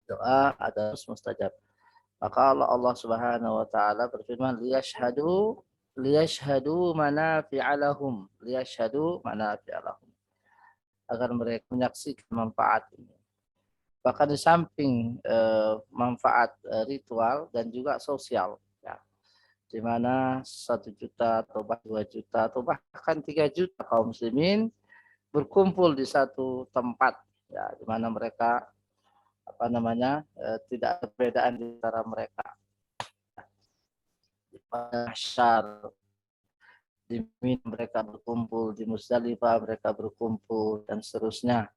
doa ada mustajab. Maka Allah Subhanahu wa taala berfirman liyashhadu manafi'a lahum, liyashhadu manafi'a lahum, agar mereka menyaksikan manfaat ini. Bahkan di samping manfaat ritual dan juga sosial, ya, di mana 1 juta atau 2 juta atau bahkan 3 juta kaum muslimin berkumpul di satu tempat, ya, di mana mereka tidak ada perbedaan di antara mereka. Di Mahsyar, di Mina mereka berkumpul, di Musdalifah mereka berkumpul, dan seterusnya.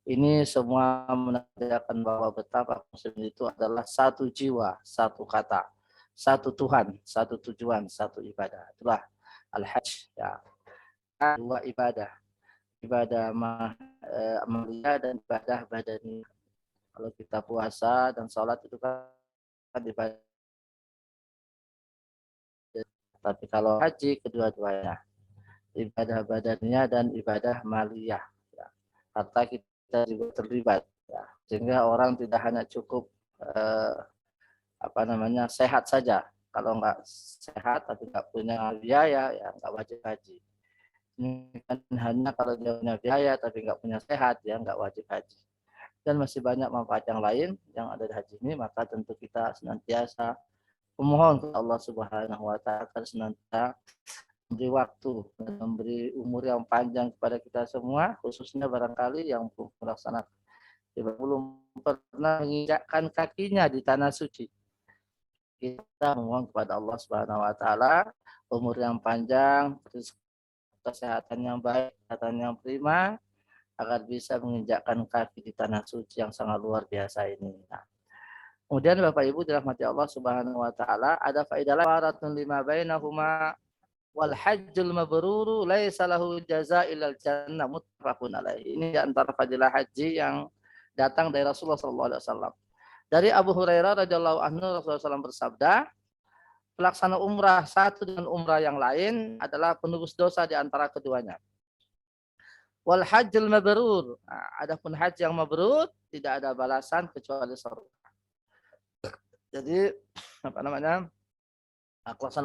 Ini semua menandakan bahwa betapa muslim itu adalah satu jiwa, satu kata, satu Tuhan, satu tujuan, satu ibadah. Itulah al-hajj, ya. Dua ibadah, ibadah amalia dan ibadah badani. Kalau kita puasa dan sholat itu kan ibadah. Tapi kalau haji kedua-duanya, ibadah badannya dan ibadah maliyah. Ya. Harta kita juga terlibat. Ya. Sehingga orang tidak hanya cukup sehat saja. Kalau nggak sehat tapi nggak punya biaya, ya nggak wajib haji. Ini kan hanya kalau dia punya biaya tapi nggak punya sehat, ya nggak wajib haji. Dan masih banyak manfaat yang lain yang ada di haji ini, maka tentu kita senantiasa memohon kepada Allah Subhanahu wa taala agar senantiasa memberi waktu dan memberi umur yang panjang kepada kita semua, khususnya barangkali yang belum melaksanakan, belum pernah menginjakkan kakinya di tanah suci. Kita memohon kepada Allah Subhanahu wa taala umur yang panjang, kesehatan yang baik, kesehatan yang prima, agar bisa menginjakkan kaki di tanah suci yang sangat luar biasa ini. Nah, kemudian Bapak Ibu dirahmati Allah Subhanahu wa taala, ada faedah waratun lima bainahuma wal hajjul mabruru laisa lahu jazaa'il jannah muttafaqun alaih. Ini di antara fadilah haji yang datang dari Rasulullah sallallahu alaihi wasallam. Dari Abu Hurairah radhiyallahu anhu, Rasulullah SAW bersabda, pelaksana umrah satu dengan umrah yang lain adalah penebus dosa di antara keduanya. Wal hajjul mabrur, nah, adapun haji yang mabrur tidak ada balasan kecuali surga. Jadi pelaksanaan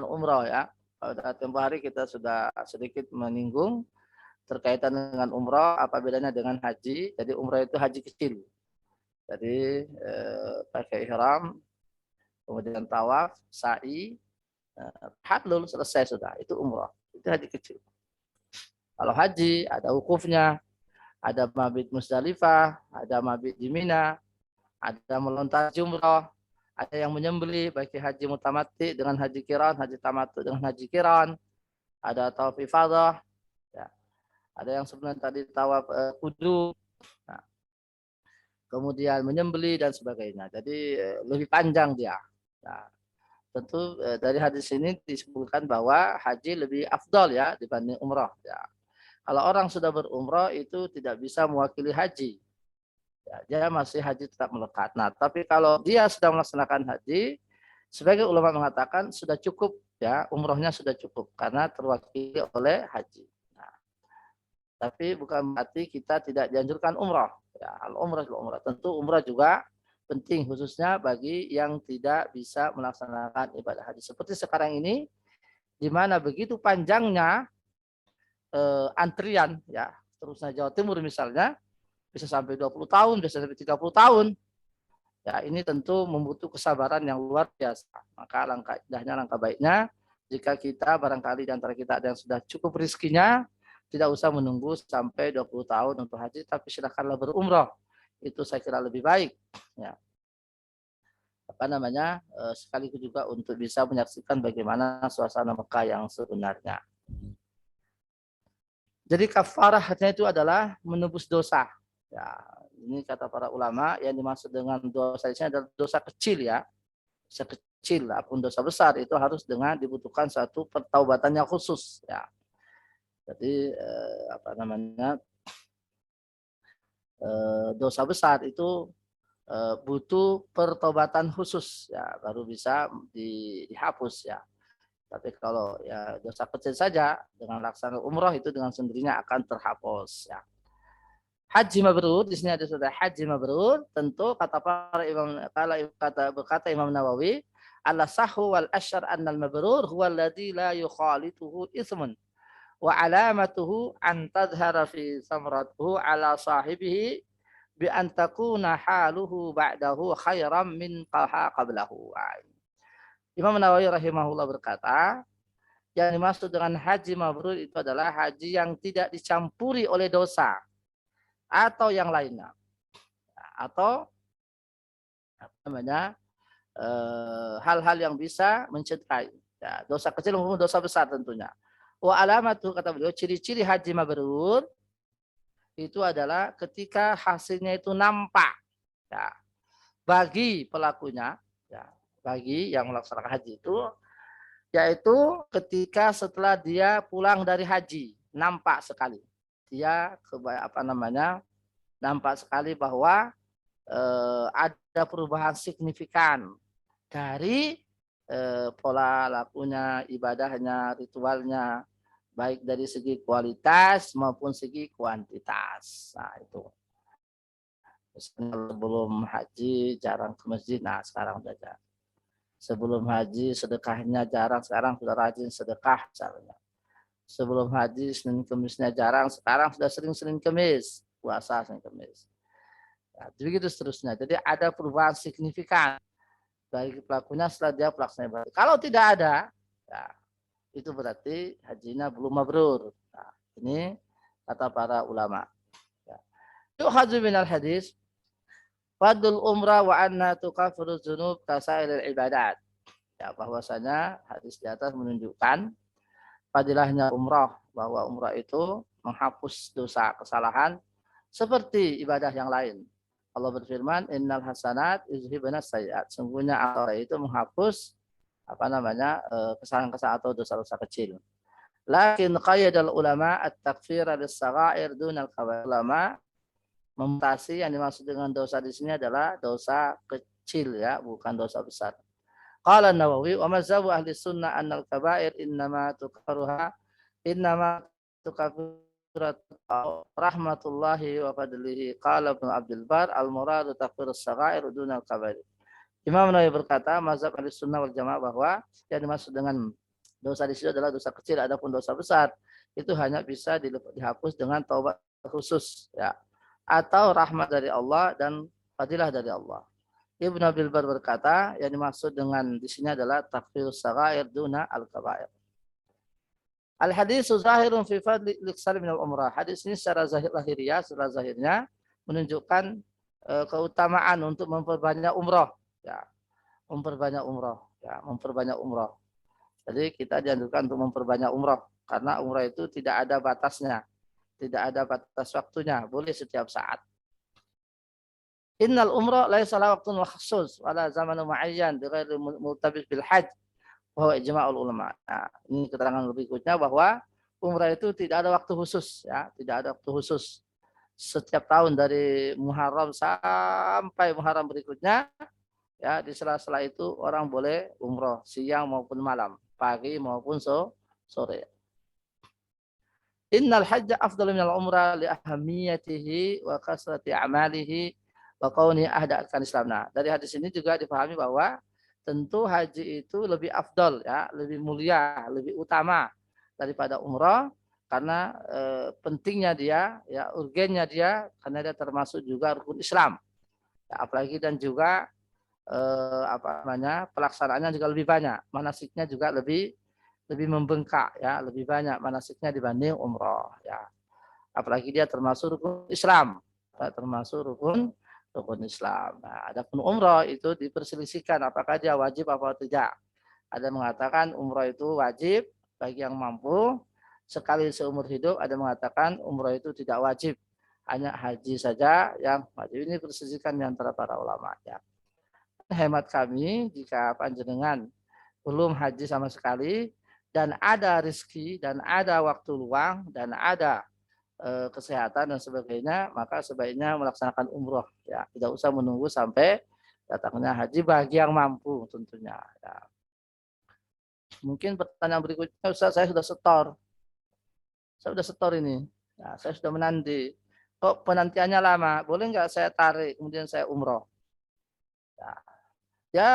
umrah, ya. Pada tempo hari kita sudah sedikit menyinggung terkaitan dengan umrah, apa bedanya dengan haji. Jadi umrah itu haji kecil. Jadi pakai ihram, kemudian tawaf, sa'i, hadlul, selesai sudah. Itu umrah. Itu haji kecil. Kalau haji ada wukufnya, ada mabit Musdalifah, ada mabit di Mina, ada melontar jumrah, ada yang menyembelih bagi haji mutamati dengan haji kiran, haji tamattu dengan haji kiran, ada tawaf ifadah, ya. Ada yang sebenarnya tadi tawaf kudu, nah, kemudian menyembelih dan sebagainya. Jadi lebih panjang dia. Nah, tentu dari hadis ini disebutkan bahwa haji lebih afdal, ya, dibanding umrah, ya. Kalau orang sudah berumrah itu tidak bisa mewakili haji, ya, dia masih haji tetap melekat. Nah, tapi kalau dia sudah melaksanakan haji, sebagai ulama mengatakan sudah cukup, ya, umrohnya sudah cukup karena terwakili oleh haji. Nah, tapi bukan berarti kita tidak dianjurkan umrah. Ya, umrah tentu umrah juga penting, khususnya bagi yang tidak bisa melaksanakan ibadah haji. Seperti sekarang ini, di mana begitu panjangnya antrian, ya, terusnya Jawa Timur misalnya, bisa sampai 20 tahun, bisa sampai 30 tahun. Ya, ini tentu membutuhkan kesabaran yang luar biasa. Maka langkah indahnya, langkah baiknya, jika kita barangkali di antara kita ada yang sudah cukup rezekinya, tidak usah menunggu sampai 20 tahun untuk haji, tapi silakanlah berumrah. Itu saya kira lebih baik. Ya. Sekaligus juga untuk bisa menyaksikan bagaimana suasana Mekah yang sebenarnya. Jadi kafarahnya itu adalah menebus dosa. Ya, ini kata para ulama, yang dimaksud dengan dosa ini adalah dosa kecil, ya. Dosa kecil, apapun dosa besar itu harus dengan dibutuhkan satu pertaubatan yang khusus, ya. Jadi dosa besar itu butuh pertobatan khusus, ya, baru bisa dihapus, ya. Tapi kalau ya dosa kecil saja dengan laksana umroh itu dengan sendirinya akan terhapus, ya. Haji mabrur, di sini ada sudah haji mabrur, tentu kata para imam, berkata Imam Nawawi, al-sahhu wal asyar annal mabrur huwa alladhi la yukhalituhu ismun wa alamatuhu an tadhhara fi samratuhu ala sahibihi bi an takuna haluhu ba'dahu khairan min qablahu. Imam Nawawi rahimahullah berkata, yang dimaksud dengan haji mabrur itu adalah haji yang tidak dicampuri oleh dosa atau yang lainnya, atau apa namanya, hal-hal yang bisa mencederai, ya, dosa kecil maupun dosa besar tentunya. Wa alamatu, kata beliau, ciri-ciri haji mabrur itu adalah ketika hasilnya itu nampak, ya, bagi pelakunya, ya, bagi yang melaksanakan haji itu, yaitu ketika setelah dia pulang dari haji, nampak sekali dia apa namanya, nampak sekali bahwa ada perubahan signifikan dari pola lakunya, ibadahnya, ritualnya, baik dari segi kualitas maupun segi kuantitas. Nah itu. Misalnya sebelum haji jarang ke masjid, nah sekarang udah jarang. Sebelum haji sedekahnya jarang, sekarang sudah rajin sedekah misalnya. Sebelum haji Senin Kemisnya jarang, sekarang sudah sering Senin Kemis, puasa Senin Kemis. Nah, begitu seterusnya. Jadi ada perubahan signifikan bagi pelakunya setelah dia pelaksana ibadah. Kalau tidak ada, ya, itu berarti hajinya belum mabrur. Nah, ini kata para ulama. Ya. Yukhadzu minal hadis fadlul umrah wa anna tukaffiru dzunub kasairil ibadat. Ya, bahwasanya hadis di atas menunjukkan fadilahnya umrah, bahwa umrah itu menghapus dosa kesalahan seperti ibadah yang lain. Allah berfirman, innal hasanat yuzhibna sayyi'at. Sungguhnya Allah itu menghapus apa namanya, kesalahan-kesalahan atau dosa-dosa kecil. Lakin qayyadal ulama at-takfir lis-saghair dunal kabair. Ulama membatasi yang dimaksud dengan dosa di sini adalah dosa kecil, ya, bukan dosa besar. Qala Nawawi wa mazhabu ahli sunnah annal kabair innama tukaffirat rahmatullahi wa fadlihi. Qala Ibnu Abdul Bar al muradu takfirus saghair dunal kabair. Imam Nawawi berkata, mazhab ahli sunnah wal jamaah bahwa yang dimaksud dengan dosa di sini adalah dosa kecil, adapun dosa besar itu hanya bisa dihapus dengan taubat khusus, ya, atau rahmat dari Allah dan fadilah dari Allah. Ibnu Abdul Bar berkata, yang dimaksud dengan di sini adalah takfirus saghair duna al-kabair. Al-hadis zahirun fi fadli liksal minal umrah. Hadis ini secara lahiriah, secara zahirnya menunjukkan keutamaan untuk memperbanyak umrah, ya, memperbanyak umrah, ya, memperbanyak umrah. Jadi kita dianjurkan untuk memperbanyak umrah karena umrah itu tidak ada batasnya, tidak ada batas waktunya, boleh setiap saat. Innal umrah laisa lahu waqtun khusus wala zamanu muayyan bighairi multabis bil hajj wa ijma'ul ulama. Nah, ini keterangan berikutnya bahwa umrah itu tidak ada waktu khusus, ya, tidak ada waktu khusus. Setiap tahun dari Muharram sampai Muharram berikutnya, ya, di sela-sela itu orang boleh umrah siang maupun malam, pagi maupun sore. Innal hajja afdalu minal umrah li ahamiyatihi wa kasrati a'malihi wa kauni ahda arkan Islam. Nah, dari hadis ini juga dipahami bahwa tentu haji itu lebih afdal, ya, lebih mulia, lebih utama daripada umrah karena pentingnya dia, ya, urgennya dia, karena dia termasuk juga rukun Islam. Ya, apalagi dan juga apa namanya, pelaksanaannya juga lebih banyak, manasiknya juga lebih membengkak, ya, lebih banyak manasiknya dibanding umrah, ya. Apalagi dia termasuk rukun Islam, termasuk rukun Islam. Nah, adapun umrah itu diperselisihkan apakah dia wajib apa tidak. Ada mengatakan umrah itu wajib bagi yang mampu sekali seumur hidup, ada mengatakan umrah itu tidak wajib, hanya haji saja yang wajib. Ini perselisihan di antara para ulama, ya. Hemat kami, jika panjenengan belum haji sama sekali dan ada rezeki dan ada waktu luang dan ada kesehatan dan sebagainya, maka sebaiknya melaksanakan umroh, ya, tidak usah menunggu sampai datangnya haji bagi yang mampu tentunya, ya. Mungkin pertanyaan berikutnya, Ustaz, saya sudah setor ini, ya, saya sudah menanti kok penantiannya lama, boleh nggak saya tarik kemudian saya umroh? Ya, ya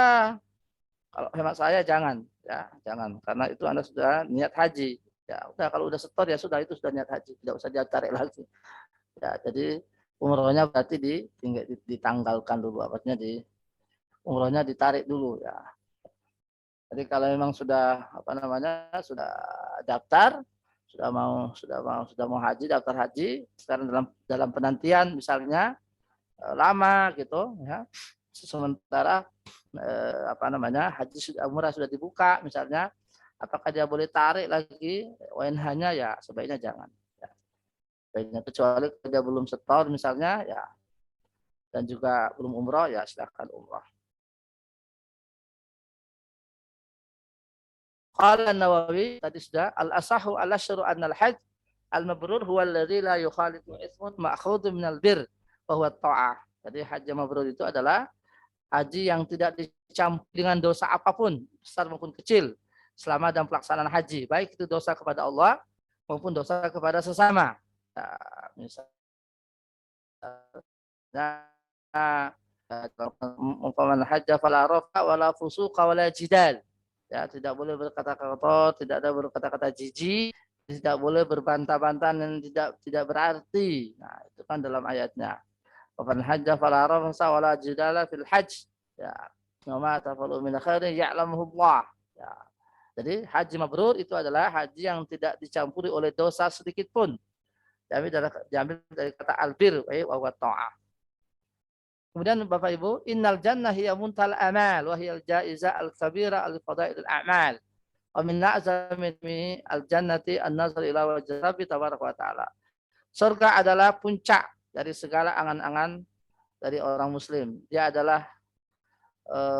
kalau hemat saya jangan, ya jangan, karena itu Anda sudah niat haji. Ya udah kalau udah setor ya sudah, itu sudah niat haji, tidak usah ditarik lagi. Ya jadi umrohnya berarti ditanggalkan dulu, artinya umrohnya ditarik dulu ya. Jadi kalau memang sudah apa namanya sudah daftar, sudah mau haji, daftar haji, sekarang dalam dalam penantian misalnya lama gitu ya. Sementara apa namanya haji umrah sudah dibuka misalnya, apakah dia boleh tarik lagi ONH-nya? Ya sebaiknya jangan. Ya. Sebaiknya, kecuali dia belum setor misalnya ya, dan juga belum umroh ya silakan umroh. Qala Nawawi tadi sudah, al-asahu al-asyru annal hajj al-mabrur huwa alladhi la yukhalitu ismun ma'khudun minal bir wa huwa ta'ah. Jadi haji mabrur itu adalah haji yang tidak dicampur dengan dosa apapun, besar maupun kecil, selama dalam pelaksanaan haji, baik itu dosa kepada Allah maupun dosa kepada sesama. Nah, misalnya umpama hajja fala rafa wala fusuqa wala jidal. Ya, tidak boleh berkata kotor, tidak ada berkata-kata jijik, tidak boleh berbantah-bantahan yang tidak berarti. Nah, itu kan dalam ayatnya. Faman hajja fala rafasa wala jidala fil hajj. Ya, wa ma tafalu min khairin ya'lamuhu Allah. Ya. Jadi haji mabrur itu adalah haji yang tidak dicampuri oleh dosa sedikit pun. Diambil dari kata albir wa ta'ah. Kemudian Bapak Ibu, innal jannah hiya muntal amal wa hiya al-jaiza al-kabira al-fadail al-a'mal. Wa min na'zami al-jannati an-nazar ila wajhi Rabbi tabaraka wa ta'ala. Surga adalah puncak dari segala angan-angan dari orang muslim. Dia adalah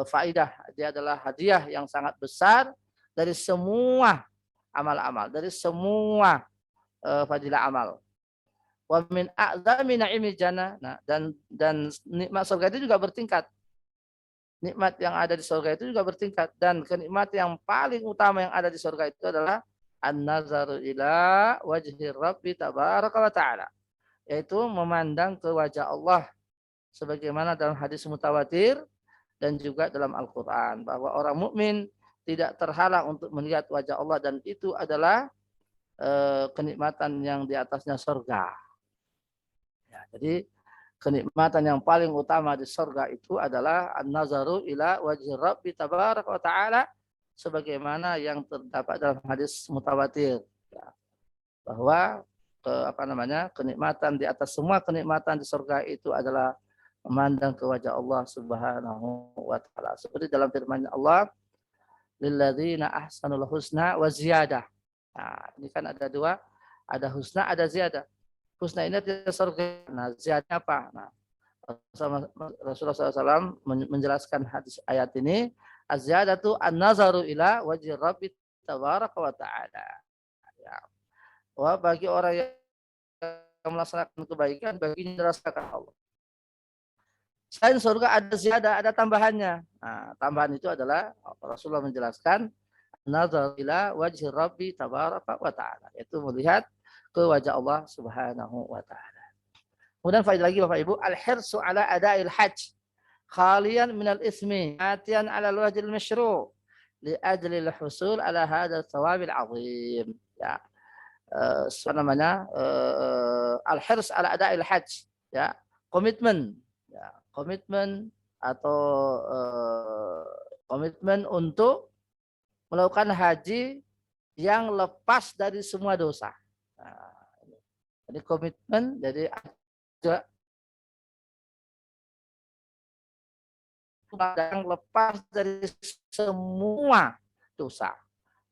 faidah, dia adalah hadiah yang sangat besar dari semua amal-amal, dari semua fadilah amal. Wa min a'zami na'imil jannah. Nah, dan nikmat surga itu juga bertingkat. Nikmat yang ada di surga itu juga bertingkat, dan kenikmatan yang paling utama yang ada di surga itu adalah an-nazaru ila wajhi Rabbi tabaraka wa ta'ala, yaitu memandang ke wajah Allah, sebagaimana dalam hadis mutawatir dan juga dalam Al-Qur'an, bahwa orang mukmin tidak terhalang untuk melihat wajah Allah, dan itu adalah kenikmatan yang di atasnya surga. Ya, jadi kenikmatan yang paling utama di surga itu adalah an-nazaru ila wajhi Rabbi tabaraka wa ta'ala, sebagaimana yang terdapat dalam hadis mutawatir, ya, bahwa kenikmatan di atas semua kenikmatan di surga itu adalah memandang ke wajah Allah Subhanahu wa ta'ala. Seperti dalam firman Allah, lilladzina ahsanul husna wa ziyadah. Nah, ini kan ada dua, ada husna, ada ziyadah. Husna ini adalah surga. Nah, ziyadahnya apa? Nah, Rasulullah SAW menjelaskan hadis ayat ini, az-ziyadatu an-nazaru ila wajhi Rabbi tabaraka wa ta'ala. Ya. Wah, bagi orang yang melaksanakan kebaikan, baginya dirasakan Allah. Selain surga ada ziyadah, ada tambahannya. Nah, tambahan itu adalah Rasulullah menjelaskan nazar ila wajhi Rabbi tabaraka wa ta'ala, yaitu melihat ke wajah Allah Subhanahu wa ta'ala. Kemudian faedah lagi Bapak Ibu, al-hirsu ala ada'il hajj khalian minal ismi atian ala al-wajhil masyru' li ajli al-husul ala hadzal thawabil azim. Ya. Al-hirs ala ada'il hajj, ya, komitmen, ya, komitmen atau komitmen untuk melakukan haji yang lepas dari semua dosa. Nah, jadi komitmen, jadi ada yang lepas dari semua dosa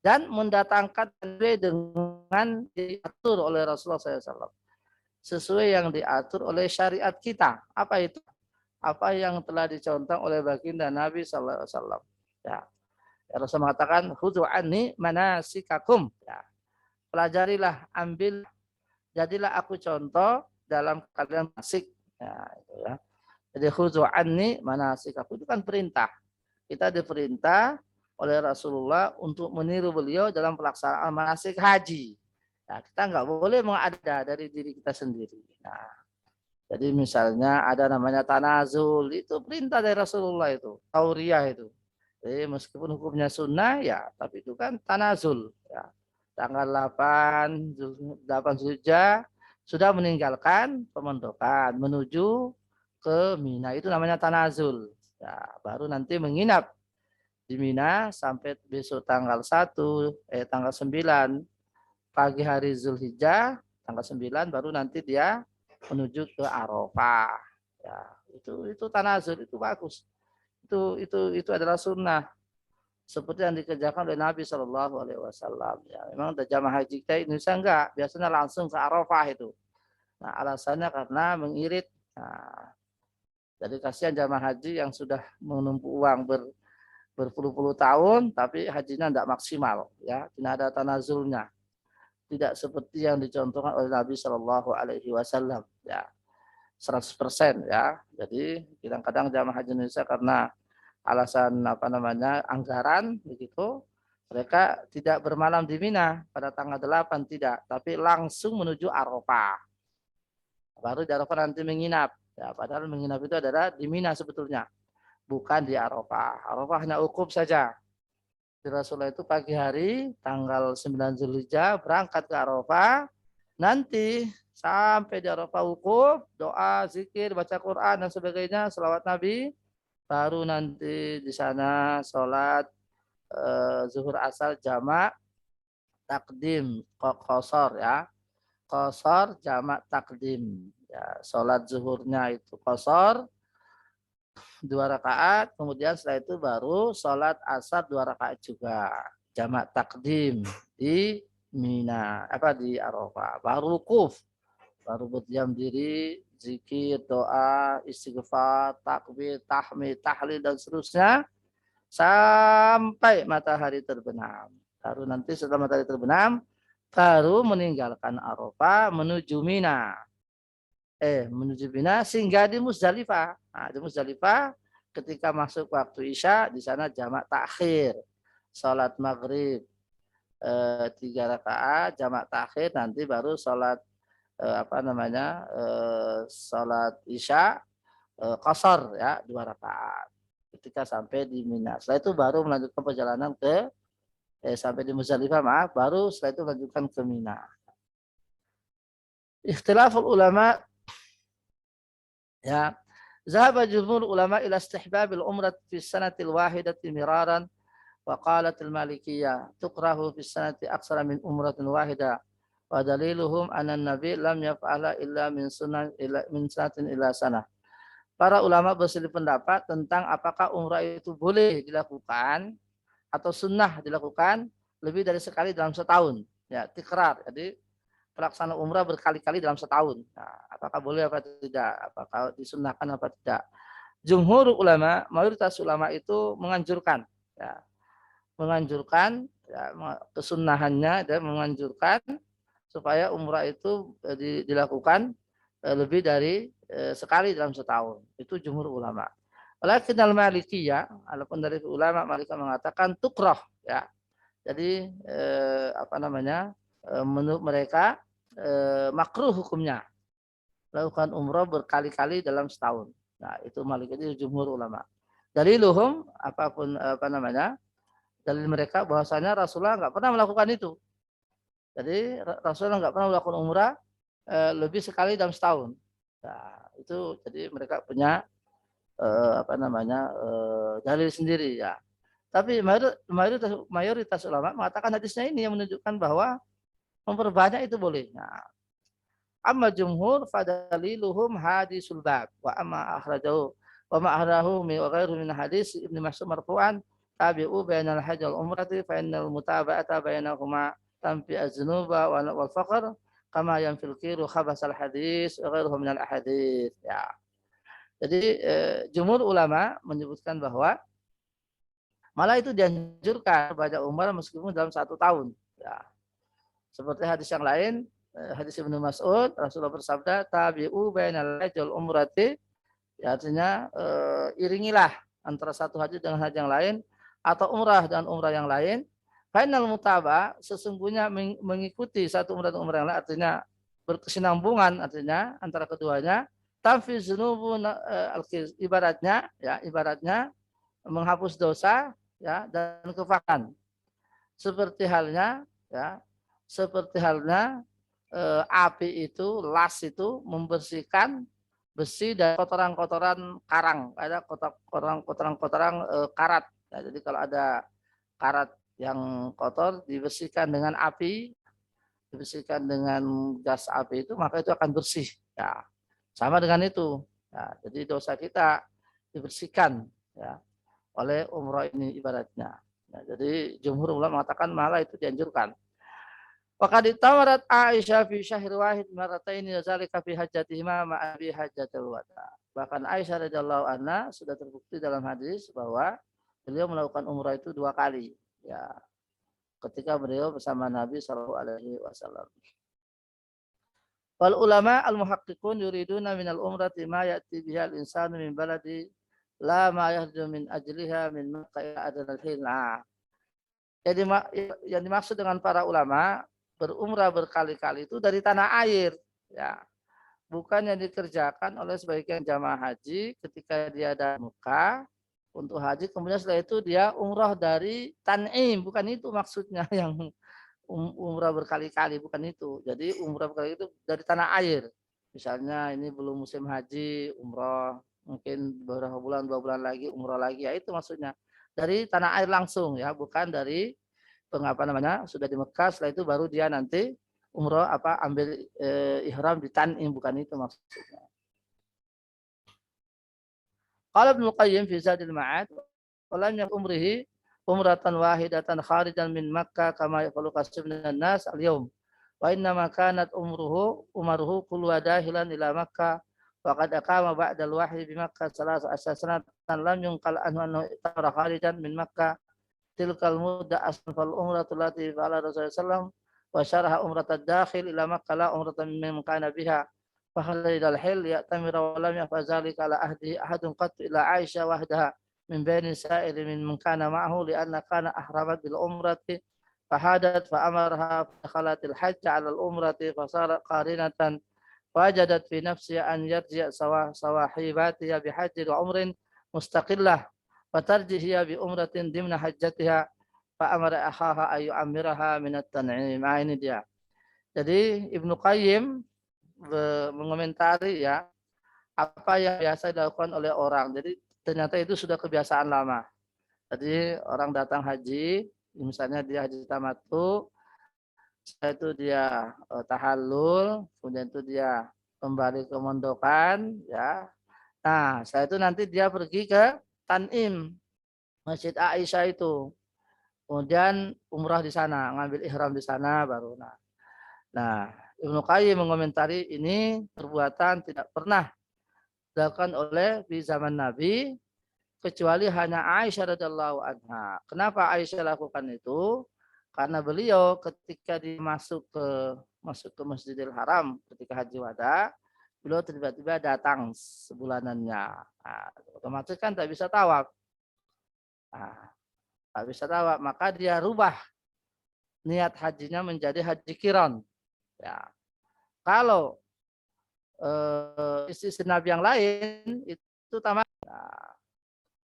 dan mendatangkan dengan diatur oleh Rasulullah SAW, sesuai yang diatur oleh syariat kita. Apa itu? Apa yang telah dicontoh oleh baginda Nabi SAW. Ya. Rasul mengatakan, khudhu anni manasikakum. Ya. Pelajarilah, ambil, jadilah aku contoh dalam kalian manasik. Ya, itu ya. Jadi khudhu anni manasikakum itu kan perintah. Kita diperintah oleh Rasulullah untuk meniru beliau dalam pelaksanaan manasik haji. Nah, kita nggak boleh mengada dari diri kita sendiri. Nah, Jadi misalnya ada namanya tanazul, itu perintah dari Rasulullah itu, tauriyah itu. Jadi meskipun hukumnya sunnah ya, tapi itu kan tanazul ya. Tanggal 8 Zulhijjah sudah meninggalkan pemondokan menuju ke Mina, itu namanya tanazul. Ya, baru nanti menginap di Mina sampai besok tanggal 9 pagi hari Zulhijjah tanggal 9 baru nanti dia menuju ke Arafah. Ya, itu tanazul itu bagus. Itu adalah sunnah seperti yang dikerjakan oleh Nabi Shallallahu Alaihi Wasallam. Ya, memang jamaah haji kita Indonesia enggak, biasanya langsung ke Arafah itu. Nah, alasannya karena mengirit. Nah, jadi kasihan jamaah haji yang sudah menumpuk uang berpuluh-puluh tahun, tapi hajinya tidak maksimal, ya, tidak ada tanazulnya, tidak seperti yang dicontohkan oleh Nabi Shallallahu Alaihi Wasallam, ya, 100% ya. Jadi kadang-kadang jamaah haji Indonesia karena alasan anggaran begitu, mereka tidak bermalam di Mina pada tanggal 8 tidak, tapi langsung menuju Arafah. Baru di Arafah nanti menginap. Ya, padahal menginap itu adalah di Mina sebetulnya, bukan di Arafah. Arafah hanya ukuf saja. Di Rasulullah itu pagi hari tanggal 9 Zulhijjah berangkat ke Arafah, nanti sampai di Arafah wukuf, doa, zikir, baca Quran dan sebagainya, selawat Nabi, baru nanti di sana sholat zuhur asar jamak takdim qasar ya, qasar jamak takdim ya, sholat zuhurnya itu qasar 2 rakaat, kemudian setelah itu baru sholat asar 2 rakaat juga jamak takdim di Mina di Arafah, baru wukuf, baru berdiam diri, zikir, doa, istighfar, takbir, tahmid, tahlil dan seterusnya sampai matahari terbenam. Baru nanti setelah matahari terbenam, baru meninggalkan Arafah menuju Mina. Menuju Mina sehingga di Muzdalifah. Nah, di Muzdalifah ketika masuk waktu Isya di sana jamak takhir, salat maghrib 3 rakaat jamak takhir, nanti baru salat salat Isya qasar ya 2 rakaat ketika sampai di Mina. Setelah itu baru melanjutkan perjalanan sampai di Muzdalifah, baru setelah itu melanjutkan ke Mina. Ikhtilaful ulama ya, zahaba jumhur ulama ila istihbabil umrah fi sanatil wahidati miraran wa qalat al malikiyah tukrahu fi sanati aksara min umratin wahida wa daliluhum anna nabi lam yaf'ala illa min sanatin ila sanah. Para ulama berselisih pendapat tentang apakah umrah itu boleh dilakukan atau sunnah dilakukan lebih dari sekali dalam setahun. Ya, tikrar. Jadi pelaksanaan umrah berkali-kali dalam setahun. Nah, apakah boleh apa tidak? Apakah disunnahkan apa tidak? Jumhur ulama, mayoritas ulama itu menganjurkan, ya, ya, kesunnahannya dan menganjurkan supaya umrah itu dilakukan lebih dari sekali dalam setahun. Itu jumhur ulama. Walakin al-Malikiyah, walaupun dari ulama Malikiyah mengatakan tukrah, ya. Jadi menurut mereka makruh hukumnya lakukan umrah berkali-kali dalam setahun. Nah, itu Malikiyah, itu jumhur ulama. Daliluhum dalil mereka bahwasanya Rasulullah nggak pernah melakukan itu. Jadi Rasulullah nggak pernah melakukan umrah lebih sekali dalam setahun. Nah, itu jadi mereka punya dalil sendiri ya. Tapi mayoritas ulama mengatakan hadisnya ini yang menunjukkan bahwa memperbanyak itu boleh. Nah, amma jumhur fadaliluhum hadisul bab wa amma akhrajahu wa ma akhrajahu min ghairu min hadis Ibnu Mas'ud marfu'an tabi'u bainal hajj wal umrati fa innal mutaba'ata bainahuma tanfi az-zunuba wal faqr kama yanfil kiru khabasal hadis wa ghairuhu min al ahadits ya. Jadi jumhur ulama menyebutkan bahwa malah itu dianjurkan pada umrah meskipun dalam 1 tahun. Ya. Seperti hadis yang lain, hadis Ibnu Mas'ud, Rasulullah bersabda, tabi'u bainal hajj wal umrati, ya, artinya iringilah antara satu haji dengan haji yang lain, atau umrah dan umrah yang lain. Fainal mutaba, sesungguhnya mengikuti satu umrah dan umrah yang lain, artinya berkesinambungan, artinya antara keduanya, Tanfiz dzunubu ibaratnya menghapus dosa ya dan kefakan. Seperti halnya ya, seperti halnya api itu, las itu membersihkan besi dan kotoran-kotoran karang, ada kotoran-kotoran karat. Ya, jadi kalau ada karat yang kotor dibersihkan dengan api, dibersihkan dengan gas api itu, maka itu akan bersih. Ya, sama dengan itu. Ya, jadi dosa kita dibersihkan ya oleh umroh ini ibaratnya. Ya, jadi jumhur ulama mengatakan malah itu dianjurkan. Waqad tawarat Aisyah fi syahr wahid marataini zalika fi hajjatihima ma abi hajjatul wada. Bahkan Aisyah radhiyallahu anha sudah terbukti dalam hadis bahwa beliau melakukan umrah itu 2 kali. Ya, ketika beliau bersama Nabi sallallahu alaihi wasallam. Wal ulama al muhaqqiqun yuriduna min al umrati ma ya'ti biha al insanu min baladi la ma yahdu min ajliha min Makkah ila adnal hilal. Jadi yang dimaksud dengan para ulama berumrah berkali-kali itu dari tanah air, ya, bukan yang dikerjakan oleh sebagian jamaah haji ketika dia ada Mekah untuk haji, kemudian setelah itu dia umrah dari Tan'im, bukan itu maksudnya yang umrah berkali-kali, bukan itu. Jadi umrah berkali itu dari tanah air. Misalnya ini belum musim haji, umrah mungkin beberapa bulan, 2 bulan lagi umrah lagi, ya itu maksudnya dari tanah air langsung ya, bukan dari sudah di Mekah, setelah itu baru dia nanti umrah ambil ihram di Tan'im, bukan itu maksudnya. Qala Ibnu Qayyim fi Zadil Ma'ad wa lam umrihi umratan wahidatan kharijan min Makkah kama yafalu kasir minan nas al-yawm wa inna ma kanat umaruhu kullu dahilan ila Makkah wa qad aqama ba'da al-wahyi bi Makkah 13 sanatan lam yunqal anhu tamara kharijan min Makkah tilkal mudda asfal umratul lati fa'ala Rasulullah sallallahu wa syaraha umratad dakhil ila Makkah la umratan min kana biha fa halal hil ya'tamira wa lam yaf'al zalika ala ahdi ahadun qat ila Aisyah wahdaha min baini sa'ir min kana ma'ahu li'anna kana ahramat bil umrati fahadat fa amarha khalatil hajj 'ala al umrati fasarat qarinatan wajadat fi nafsiha an yarji' sawahibatiha bi hajjin wa umrin mustaqillah fatarjihiya bi umratin dimna hajjatiha fa amara akhaha ayu amiraha min at-tan'im. Ini dia. Jadi Ibnu Qayyim mengomentari ya apa yang biasa dilakukan oleh orang. Jadi ternyata itu sudah kebiasaan lama. Jadi orang datang haji, misalnya dia haji tamattu, setelah itu dia tahallul, kemudian itu dia kembali ke mondokan ya. Nah, setelah itu nanti dia pergi ke Tan'im, Masjid Aisyah itu. Kemudian umrah di sana, ngambil ihram di sana baru. Nah, Ibnu Qayyim mengomentari ini perbuatan tidak pernah dilakukan oleh di zaman Nabi kecuali hanya Aisyah radhiyallahu anha. Kenapa Aisyah lakukan itu? Karena beliau ketika dia masuk ke Masjidil Haram ketika haji wada, beliau tiba-tiba datang sebulanannya. Nah, otomatis kan tak bisa tawaf. Nah, tak bisa tawaf, maka dia rubah niat hajinya menjadi haji kiron. Ya. Kalau istri Nabi yang lain itu tamat, nah,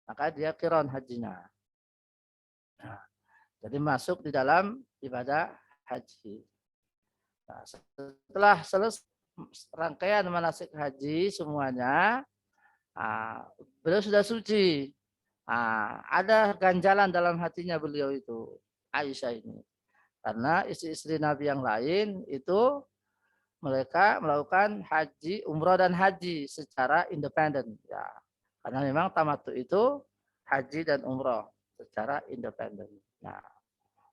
maka dia kiron hajinya. Nah, jadi masuk di dalam ibadah haji. Nah, setelah selesai rangkaian manasik haji semuanya, beliau sudah suci. Ada ganjalan dalam hatinya beliau itu, Aisyah ini. Karena istri-istri Nabi yang lain itu mereka melakukan haji, umrah dan haji secara independen. Ya. Karena memang tamattu itu haji dan umrah secara independen. Nah,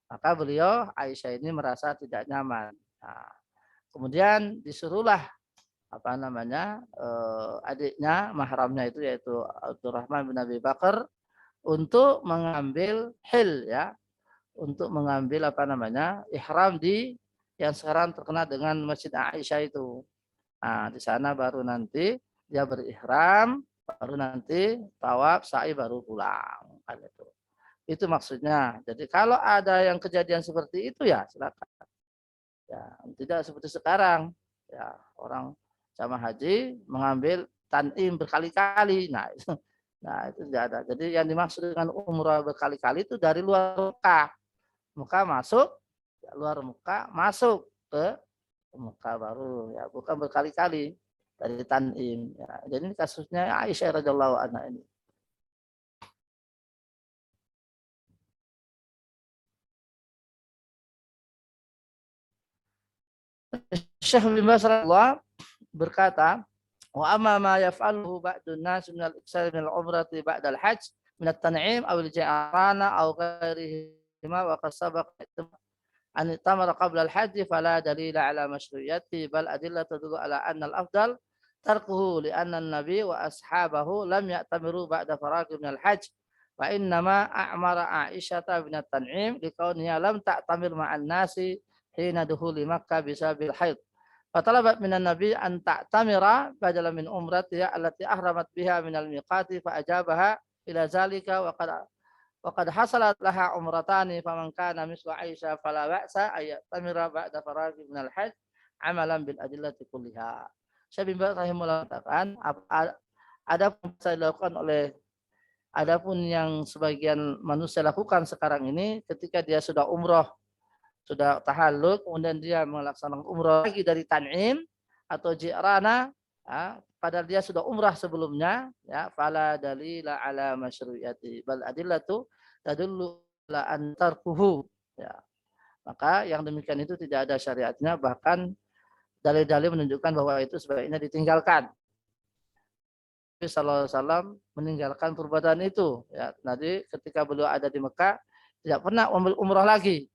maka beliau Aisyah ini merasa tidak nyaman. Nah, kemudian disuruhlah adiknya mahramnya itu yaitu Abdurrahman bin Abi Bakar untuk mengambil hil ya, untuk mengambil ihram di yang sekarang terkenal dengan Masjid Aisyah itu. Nah, di sana baru nanti dia berihram, baru nanti tawaf, sa'i baru pulang. Itu maksudnya. Jadi kalau ada yang kejadian seperti itu ya silakan. Ya, tidak seperti sekarang. Ya, orang jamaah haji mengambil tan'im berkali-kali. Nah, itu tidak ada. Jadi yang dimaksud dengan umrah berkali-kali itu dari luar Mekah. Mekah masuk, luar Mekah masuk ke Mekah baru, ya bukan berkali-kali dari tan'im. Ya. Jadi ini kasusnya Aisyah radhiyallahu anha ini. Syekh bin Baz berkata, wa amma ma yaf'aluhu ba'dun nas min al-iksar min al-umrati ba'da al-hajj min at-tan'im aw al-ja'rana aw ghairihima wa qad sabaqa an tamara qabla al-hajj fala dalila ala mashru'iyyati bal adillah tadullu ala anna al-afdal tarkuhu li anna an-nabi wa ashabahu lam ya'tamiru ba'da faraghi min al-hajj wa innama a'mara Aisyah bin at-tan'im li kauniha lam ta'tamir ma'an nasi hina dukhuli Makkah bisabil haid. Fatalabat minan nabi an ta'tamira badala min umratiha allati ahramat biha minal miqati fa ajabaha ila zalika wa qad hasalat laha umratani faman kana misla Aisyah fala ba'sa ay ta'tamira ba'da faraghi minal hajj amalan bil adillati kulliha. Syekh bin Baz rahimahullah katakan adapun yang sebagian manusia lakukan sekarang ini ketika dia sudah umroh, sudah tahallul, kemudian dia melaksanakan umrah lagi dari Tan'im atau Ji'rana, ya, padahal dia sudah umrah sebelumnya, ya, fala dalila ala masyru'iyati bal adillatu tadullu ala antarkuhu, ya. Maka yang demikian itu tidak ada syariatnya, bahkan dalil-dalil menunjukkan bahwa itu sebaiknya ditinggalkan. Nabi sallallahu alaihi wasallam meninggalkan perbuatan itu, ya. Nanti ketika beliau ada di Mekah tidak pernah ambil umrah lagi.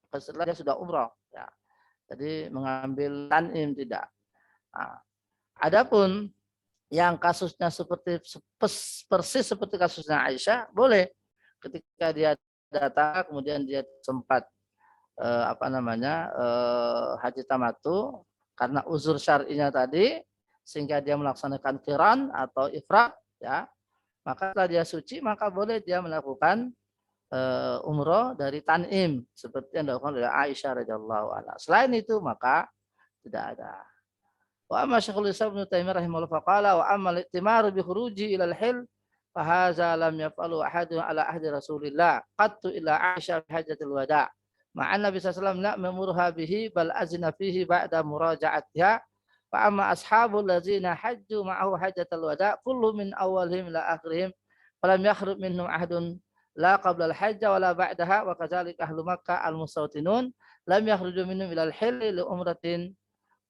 Setelah dia sudah umrah, ya. Jadi mengambil tan'im tidak. Nah, adapun yang kasusnya seperti persis seperti kasusnya Aisyah, boleh ketika dia datang kemudian dia sempat haji tamattu karena uzur syar'inya tadi sehingga dia melaksanakan qiran atau ifrad, ya. Maka setelah dia suci maka boleh dia melakukan umroh dari Tan'im seperti yang dilakukan oleh Aisyah radhiyallahu anha. Selain itu maka tidak ada. Wa amma Syekhul Islam Ibnu Taimiyah rahimahullah faqala wa amma al-i'timaru bi khuruji ila al-hil fa hadza lam yaf'alu ahadun ala ahdi Rasulillah qattu ila Aisyah fi hajjatil wada'. Ma'an Nabi sallallahu alaihi wasallam ma'murha bihi bal azna fihi ba'da muraja'atiha. Fa amma ashabul ladzina hajju ma'ahu hajjatal wada' kullu min awwalihim ila akhirihim falam yakhruj minhum ahadun la qabla al-hajj wa la ba'daha wa kadzalika ahlu Makkah al-mustawtinun lam yakhruju minhum ila al-hill li umratin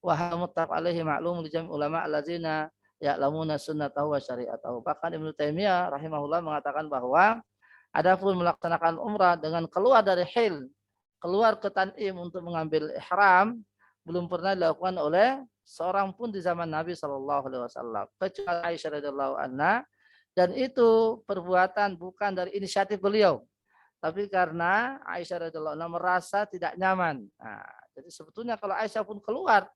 wa hadha muttafaq alaihi ma'lum li jami' ulama allazina ya'lamuna sunnatahu wa syari'atahu. Bahkan Ibnu Taimiyah rahimahullah mengatakan bahwa adapun melaksanakan umrah dengan keluar dari hil, keluar ke Tan'im untuk mengambil ihram belum pernah dilakukan oleh seorang pun di zaman Nabi sallallahu alaihi wasallam kecuali Aisyah radhiyallahu anha. Dan itu perbuatan bukan dari inisiatif beliau, tapi karena Aisyah radhiyallahu anha merasa tidak nyaman. Nah, jadi sebetulnya kalau Aisyah pun keluar,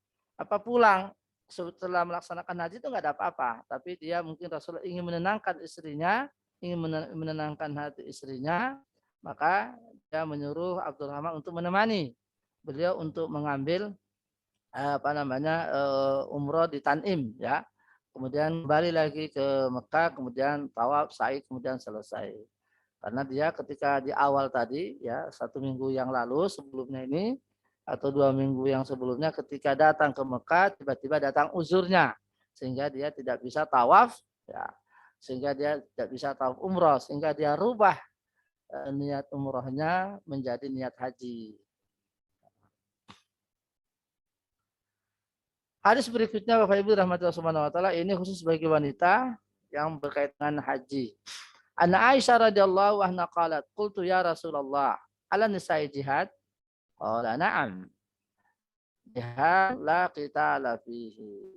pulang setelah melaksanakan haji itu nggak ada apa-apa. Tapi dia mungkin Rasulullah ingin menenangkan istrinya, ingin menenangkan hati istrinya, maka dia menyuruh Abdurrahman untuk menemani beliau untuk mengambil umroh di Tan'im, ya. Kemudian kembali lagi ke Mekah, kemudian tawaf, sa'i, kemudian selesai. Karena dia ketika di awal tadi, ya 1 minggu yang lalu sebelumnya ini, atau 2 minggu yang sebelumnya ketika datang ke Mekah, tiba-tiba datang uzurnya. Sehingga dia tidak bisa tawaf, ya. Sehingga dia tidak bisa tawaf umroh, sehingga dia rubah niat umrohnya menjadi niat haji. Hadis berikutnya Bapak Ibu rahmatullah subhanahu wa ta'ala, ini khusus bagi wanita yang berkaitan dengan haji. Anna Aisyah radhiyallahu anha qalat qultu ya Rasulullah ala nisa'i jihad? Qala na'am. Jihad la qitala fihi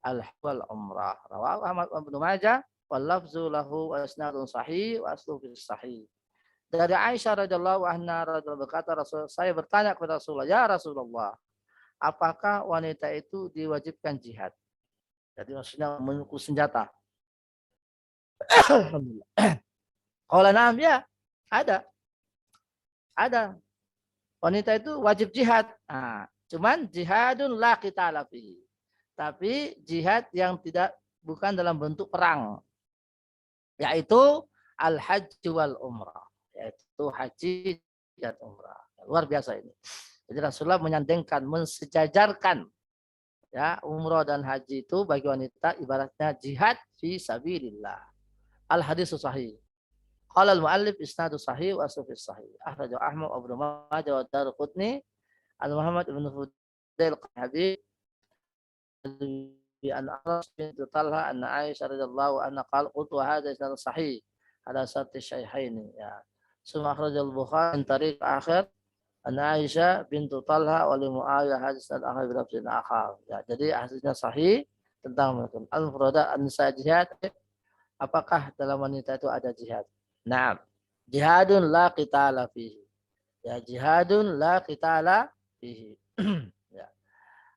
al-wal umrah. Rawahu Ahmad wa Ibnu Majah wal lafzu lahu wa isnadun sahih wa aslu fi sahih. Dari Aisyah radhiyallahu anha berkata, saya bertanya kepada Rasulullah, ya Rasulullah, apakah wanita itu diwajibkan jihad? Jadi maksudnya memikul senjata. Alhamdulillah. Kalau na'am, ya, ada. Ada. Wanita itu wajib jihad. Nah, cuman jihadun la qitala fihi. Tapi jihad yang tidak bukan dalam bentuk perang, yaitu al-haji wal umrah, yaitu haji dan umrah. Luar biasa ini. Jadi Rasulullah menyandingkan, mensejajarkan ya umrah dan haji itu bagi wanita ibaratnya jihad fi sabilillah. Al hadis sahih. Qala al muallif isnadu sahih wa asl sahih. Akhrajahu Ahmad wa Ibnu Majah wa Darqutni an Muhammad ibn Fudail Habib bi an Anas bin Talha anna Aisyah radhiyallahu anha qala qultu hadha isnad sahih ala sharti syaikhaini ya. Summa akhrajal Bukhari min tariq akhir anna Aisyah bintu Talha wa li Muawiyah hadis al-akhir bi lafzin akhar. Ya, jadi hadisnya sahih tentang al-mufradat an-nisa jihad. Apakah dalam wanita itu ada jihad? Nah, jihadun la qitala fihi. Ya, jihadun la qitala fihi. Ya.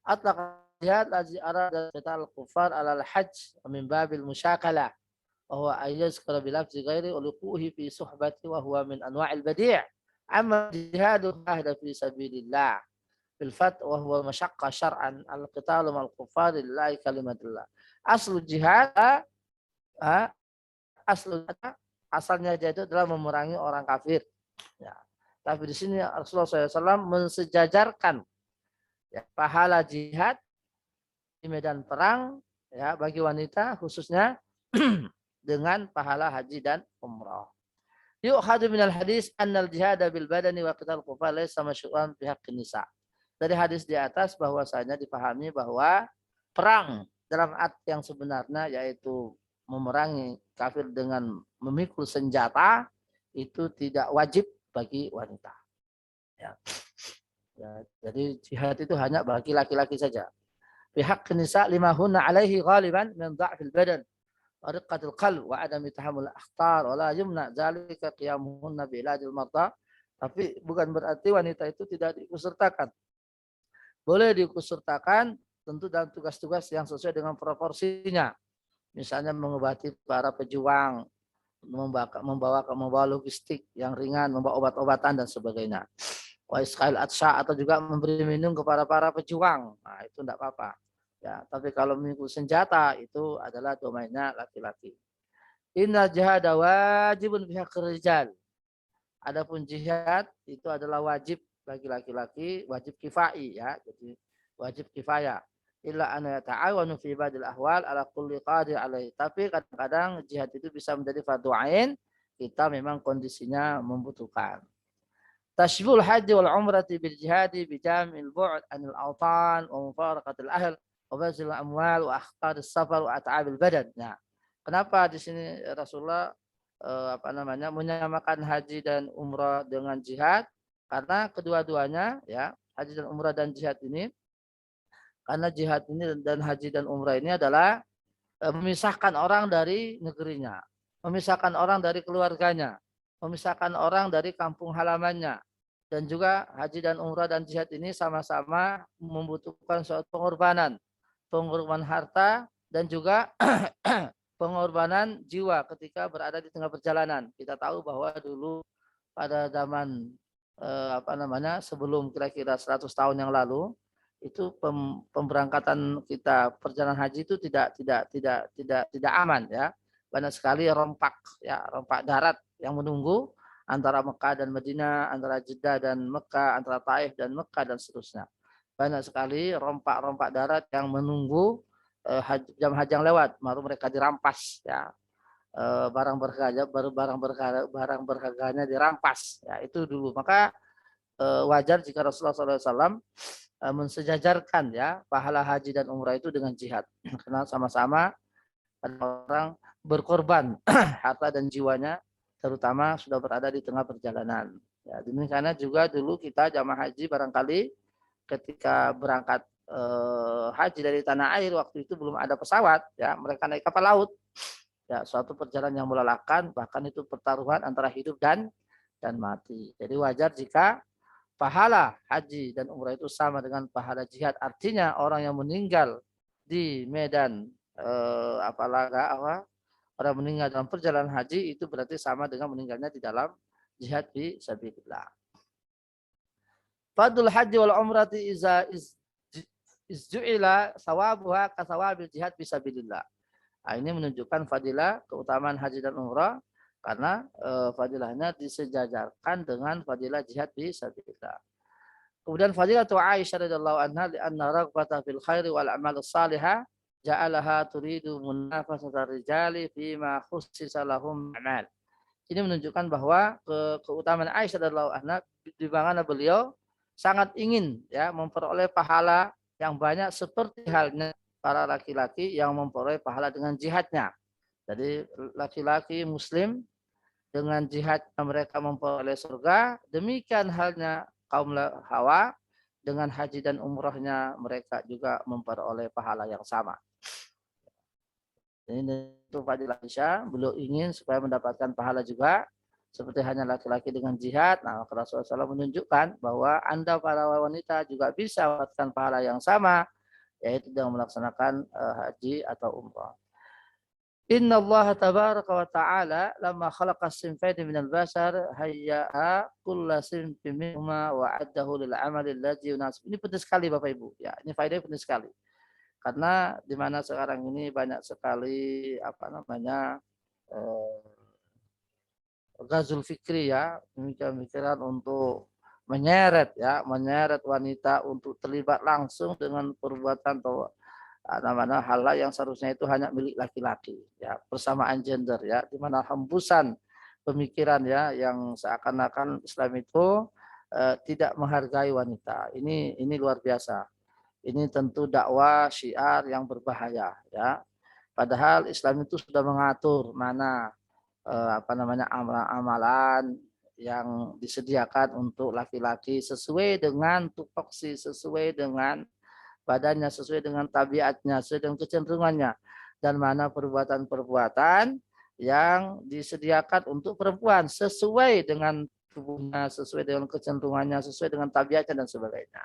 Atlaqa jihad lazi arada qital kufar ala al-hajj min babil musyakalah wa huwa ayyazkara bi lafzi ghairi ulquhi fi suhbati wa huwa min anwa'il badi'. Amma jihadun ahda fi sabilillah bil fat wa huwa mashaqqa syar'an al-qitalu mal kufar lillahi kalimatullah. Aslu jihad asalnya dia itu adalah memerangi orang kafir. Ya. Tapi di sini Rasulullah SAW mensejajarkan ya, pahala jihad di medan perang ya bagi wanita khususnya dengan pahala haji dan umrah. Yu'khadhu minal hadis annal jihada bil badani wa qital kufar laysa masyru'an fi haqqin nisa. Dari hadis di atas bahwasanya dipahami bahwa perang dalam arti yang sebenarnya yaitu memerangi kafir dengan memikul senjata itu tidak wajib bagi wanita. Ya. Ya, jadi jihad itu hanya bagi laki-laki saja. Pihak nisa lima hunna alaihi ghaliban min dha'fil badan wa riqqatil qalb wa adami tahammul akhtar wa la yumna dzalika qiyamuhunna bi iladil marda. Tapi bukan berarti wanita itu tidak diikutsertakan. Boleh diikutsertakan tentu dalam tugas-tugas yang sesuai dengan proporsinya. Misalnya mengobati para pejuang, membawa logistik yang ringan, membawa obat-obatan dan sebagainya. Wa isqail atsha atau juga memberi minum kepada para pejuang. Nah, itu tidak apa-apa. Ya, tapi kalau memikul senjata itu adalah domainnya laki-laki. Inna jihada wajibun pihak rijal. Adapun jihad itu adalah wajib bagi laki-laki, wajib kifai ya. Jadi wajib kifayah. Illa an yata'awanu fi badil ahwal ala kulli qadir alaihi. Tapi kadang-kadang jihad itu bisa menjadi fardhu ain, kita memang kondisinya membutuhkan. Tashbihul haji wal umrati bil jihadi bi jam'il bu'd anil awtan wa mufaraqatil ahl wa bazil amwal wa akhtar as-safar wa at'abil badan. Nah, kenapa di sini Rasulullah menyamakan haji dan umrah dengan jihad? Karena kedua-duanya ya, haji dan umrah dan jihad ini, karena jihad ini dan haji dan umrah ini adalah memisahkan orang dari negerinya, memisahkan orang dari keluarganya, memisahkan orang dari kampung halamannya. Dan juga haji dan umrah dan jihad ini sama-sama membutuhkan suatu pengorbanan. Pengorbanan harta dan juga pengorbanan jiwa ketika berada di tengah perjalanan. Kita tahu bahwa dulu pada zaman sebelum kira-kira 100 tahun yang lalu, itu pemberangkatan kita perjalanan haji itu tidak aman ya. Banyak sekali rompak darat yang menunggu antara Mekah dan Madinah, antara Jeddah dan Mekah, antara Taif dan Mekah dan seterusnya. Banyak sekali rompak darat yang menunggu jam haji yang lewat, baru mereka dirampas ya. Barang berharganya dirampas ya, itu dulu. Maka wajar jika Rasulullah SAW mensejajarkan ya pahala haji dan umrah itu dengan jihad, karena sama-sama orang berkorban harta dan jiwanya, terutama sudah berada di tengah perjalanan. Ya, demikian juga dulu kita jamaah haji barangkali ketika berangkat haji dari tanah air, waktu itu belum ada pesawat ya, mereka naik kapal laut ya, suatu perjalanan yang melelahkan, bahkan itu pertaruhan antara hidup dan mati. Jadi wajar jika pahala haji dan umrah itu sama dengan pahala jihad. Artinya orang yang meninggal di medan orang meninggal dalam perjalanan haji itu berarti sama dengan meninggalnya di dalam jihad fi sabilillah. Fadlul haji wal umrati izju'ila sawabuha ka sawabil jihad fi sabilillah. Nah, ini menunjukkan fadilah keutamaan haji dan umrah karena fadilahnya disejajarkan dengan fadilah jihad fi sabilillah. Kemudian fadilatu Aisyah radhiyallahu anha li'anna raghbata fil khairi wal a'mal salihah ja'alaha turidu munafasata rijali fima khussisa lahum amal. Ini menunjukkan bahwa keutamaan Aisyah radhiyallahu anha di mana beliau sangat ingin ya memperoleh pahala yang banyak seperti halnya para laki-laki yang memperoleh pahala dengan jihadnya. Jadi laki-laki muslim dengan jihad mereka memperoleh surga, demikian halnya kaum Hawa dengan haji dan umrahnya mereka juga memperoleh pahala yang sama. Ini itu fadilah Aisyah, beliau ingin supaya mendapatkan pahala juga seperti hanya laki-laki dengan jihad. Nah, Rasulullah SAW menunjukkan bahwa Anda para wanita juga bisa mendapatkan pahala yang sama, yaitu dengan melaksanakan haji atau umrah. Inna Allah tabaraka wa ta'ala lama khalaqa sinfaini minal bashar hayya'a kulla sinfin minhuma wa addahu lil amali alladhi yunasib. Ini penting sekali Bapak Ibu. Ya, ini faedahnya penting sekali. Karena di mana sekarang ini banyak sekali ghazul fikri ya, pemikiran untuk menyeret wanita untuk terlibat langsung dengan perbuatan atau hal yang seharusnya itu hanya milik laki-laki ya, persamaan gender ya, di mana hembusan pemikiran ya yang seakan-akan Islam itu tidak menghargai wanita. Ini luar biasa. Ini tentu dakwah syiar yang berbahaya ya. Padahal Islam itu sudah mengatur mana amalan-amalan yang disediakan untuk laki-laki sesuai dengan tupoksi, sesuai dengan badannya, sesuai dengan tabiatnya, sesuai dengan kecenderungannya, dan mana perbuatan-perbuatan yang disediakan untuk perempuan sesuai dengan tubuhnya, sesuai dengan kecenderungannya, sesuai dengan tabiatnya dan sebagainya.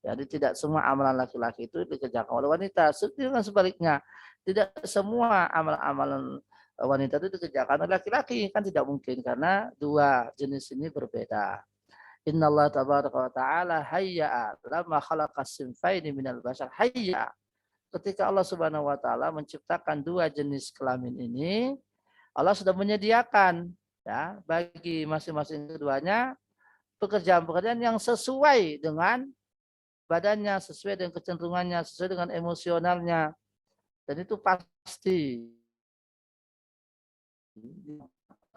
Jadi tidak semua amalan laki-laki itu dikerjakan oleh wanita. Dengan sebaliknya, tidak semua amalan-amalan wanita itu dikerjakan oleh laki-laki. Kan tidak mungkin karena dua jenis ini berbeda. Inna Allah tabaraka wa ta'ala hayya'a lama khalaqas sinfaini minal bashar hayya'a. Ketika Allah subhanahu wa ta'ala menciptakan dua jenis kelamin ini, Allah sudah menyediakan ya bagi masing-masing keduanya pekerjaan-pekerjaan yang sesuai dengan badannya, sesuai dengan kecenderungannya, sesuai dengan emosionalnya. Dan itu pasti.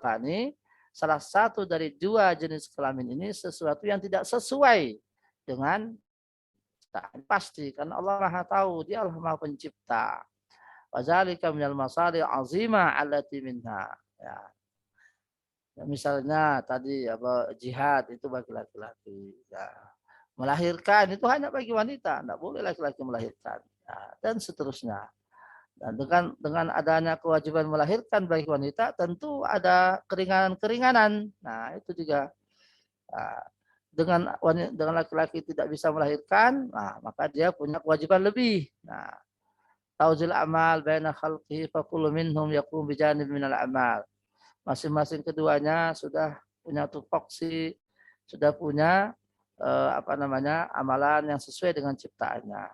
Ini salah satu dari dua jenis kelamin ini sesuatu yang tidak sesuai dengan pasti. Karena Allah Maha tahu, Dia Allah Maha Pencipta. Wazalika minal masari azimah allati minha. Ya. Misalnya tadi jihad itu bagi laki-laki. Ya. Melahirkan itu hanya bagi wanita, tidak boleh laki-laki melahirkan. Ya. Dan seterusnya. Dan dengan adanya kewajiban melahirkan bagi wanita, tentu ada keringanan-keringanan. Nah, itu juga dengan laki-laki tidak bisa melahirkan, nah, maka dia punya kewajiban lebih. Nah, tauzil amal baina khalqihi fa kullu minhum yaqum bi janib minal amal. Masing-masing keduanya sudah punya tupoksi, sudah punya amalan yang sesuai dengan ciptaannya.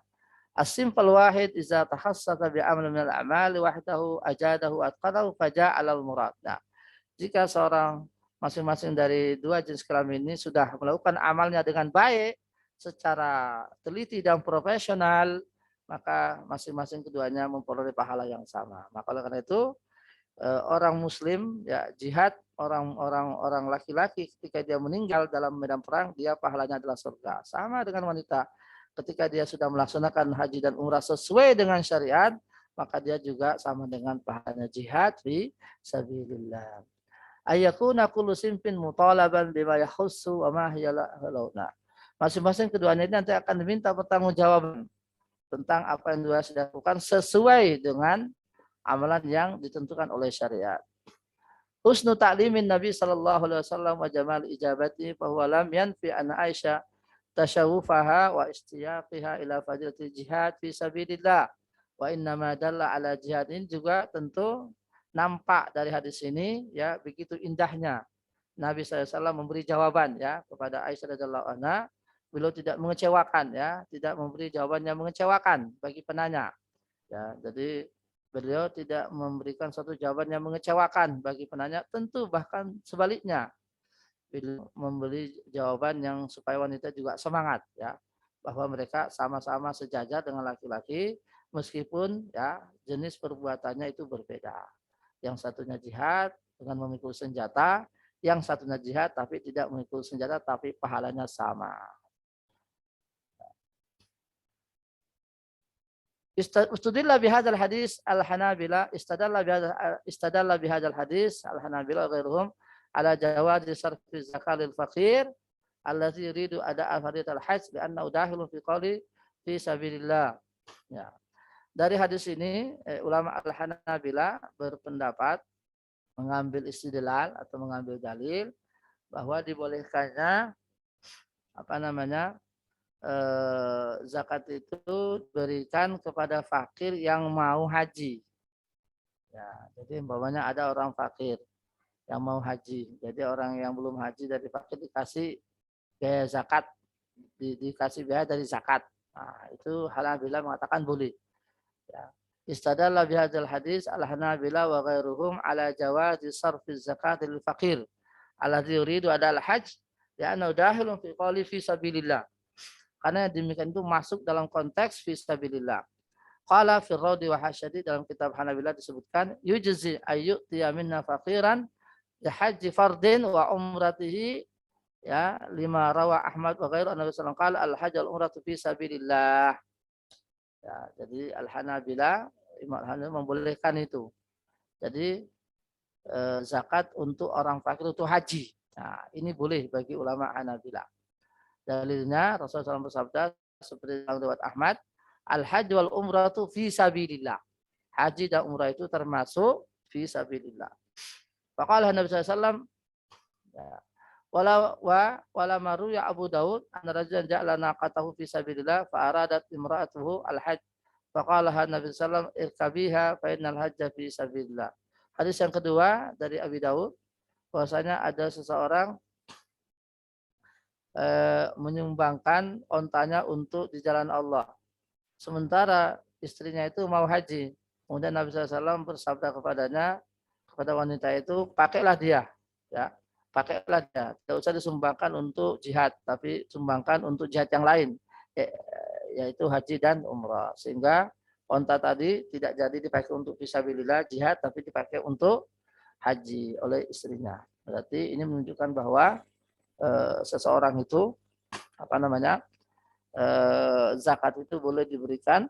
As-simple wahid iza tahassata bi amal min al-a'mal wahdahu ajadahu atqadahu faja'ala al-murad. Nah, jika seorang masing-masing dari dua jenis kelamin ini sudah melakukan amalnya dengan baik secara teliti dan profesional, maka masing-masing keduanya memperoleh pahala yang sama. Maka oleh karena itu orang muslim ya jihad, orang laki-laki ketika dia meninggal dalam medan perang, dia pahalanya adalah surga. Sama dengan wanita, ketika dia sudah melaksanakan haji dan umrah sesuai dengan syariat, maka dia juga sama dengan pahalanya jihad fi sabilillah. Ayakuna kullu sinfin mutalaban bima yakhussu wa ma hiya launa. Masing-masing keduanya ini nanti akan diminta pertanggungjawaban tentang apa yang dia sudah lakukan sesuai dengan amalan yang ditentukan oleh syariat. Husnu ta'limin Nabi sallallahu alaihi wasallam wa jamal ijabati fa huwa lam yanfi an Aisyah tashawufaha wa istiyaqiha ila fadilatil jihad fi sabilillah. Wa inna ma dalla ala jihad, ini juga tentu nampak dari hadis ini ya begitu indahnya Nabi SAW memberi jawaban ya kepada Aisyah radhiyallahu anha. Beliau tidak mengecewakan ya, tidak memberi jawaban yang mengecewakan bagi penanya. Ya, jadi Beliau tidak memberikan suatu jawaban yang mengecewakan bagi penanya, tentu bahkan sebaliknya. Beliau memberi jawaban yang supaya wanita juga semangat ya, bahwa mereka sama-sama sejajar dengan laki-laki meskipun ya jenis perbuatannya itu berbeda. Yang satunya jihad dengan memikul senjata, yang satunya jihad tapi tidak memikul senjata tapi pahalanya sama. Istadalla bihadzal hadis al-Hanabila istadalla bihadzal hadis al-Hanabila ghairuhum ala jawazi sarfi zakat lil faqir allazi yuridu ada al-faridatul hajj li'annahu dakhilun fi qawli fi sabilillah. Ya. Dari hadis ini ulama al-Hanabila berpendapat mengambil istidlal atau mengambil dalil bahwa dibolehkannya zakat itu berikan kepada fakir yang mau haji. Ya, jadi umpamanya ada orang fakir yang mau haji. Jadi orang yang belum haji dari fakir dikasih biaya zakat, dikasih biaya dari zakat. Nah, itu Hanabilah mengatakan boleh. Ya. Istadalla bihadzal hadis al-Hanabila wa ghairuhum ala jawazi sarfi zakat lil faqir alladzi yuridu ada al-hajj li'annahu dahilun fi qawli fi sabilillah. Karena demikian itu masuk dalam konteks fisabilillah. Qala fi Rawdi wa Hasyadi dalam kitab Hanabilah disebutkan yujzi ayyu'tiya minna faqiran li haji fardin wa umratihi ya lima rawa Ahmad wa ghairu Nabi sallallahu alaihi wasallam qala al-hajj wal umratu fi sabilillah. Ya, jadi Al-Hanabilah Imam Hanabilah membolehkan itu. Jadi zakat untuk orang fakir itu haji. Nah, ini boleh bagi ulama Hanabilah. Dalilnya Rasulullah SAW bersabda seperti dalam riwayat Ahmad, al-hajj wal umratu fi sabilillah. Haji dan umrah itu termasuk fi sabilillah. Faqala Nabi SAW, ya, wala maru ya Abu Daud, anna rajulan ja'ala naqatahu fi sabilillah fa aradat imra'atuhu al-hajj. Faqala Nabi SAW, irkabiha fa innal hajja fi sabilillah. Hadis yang kedua dari Abi Daud, bahwasanya ada seseorang menyumbangkan ontanya untuk di jalan Allah. Sementara istrinya itu mau haji. Kemudian Nabi SAW bersabda kepadanya, kepada wanita itu, pakailah dia. Ya, pakailah dia. Tidak usah disumbangkan untuk jihad, tapi sumbangkan untuk jihad yang lain, yaitu haji dan umrah. Sehingga onta tadi tidak jadi dipakai untuk fisabilillah jihad, tapi dipakai untuk haji oleh istrinya. Berarti ini menunjukkan bahwa seseorang itu zakat itu boleh diberikan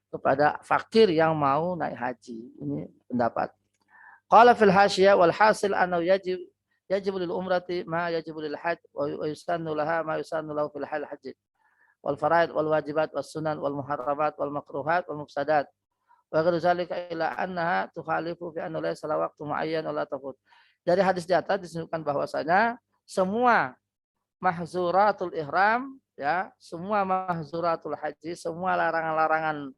kepada fakir yang mau naik haji. Ini pendapat. Qala fil hasyiyah wal hasil annahu yajib lil umrati ma yajib lil hajj wa yusannu laha ma yusannu lahu fil hajj wal faraid wal wajibat was sunan wal muharramat wal makruhat wal mufsadat wa ghairu zalika ila annaha tukhalifu fi anna laysa waqtu muayyan wa la tafut. Dari hadis di atas disebutkan bahwasanya semua mahzuratul ihram ya, semua mahzuratul haji, semua larangan-larangan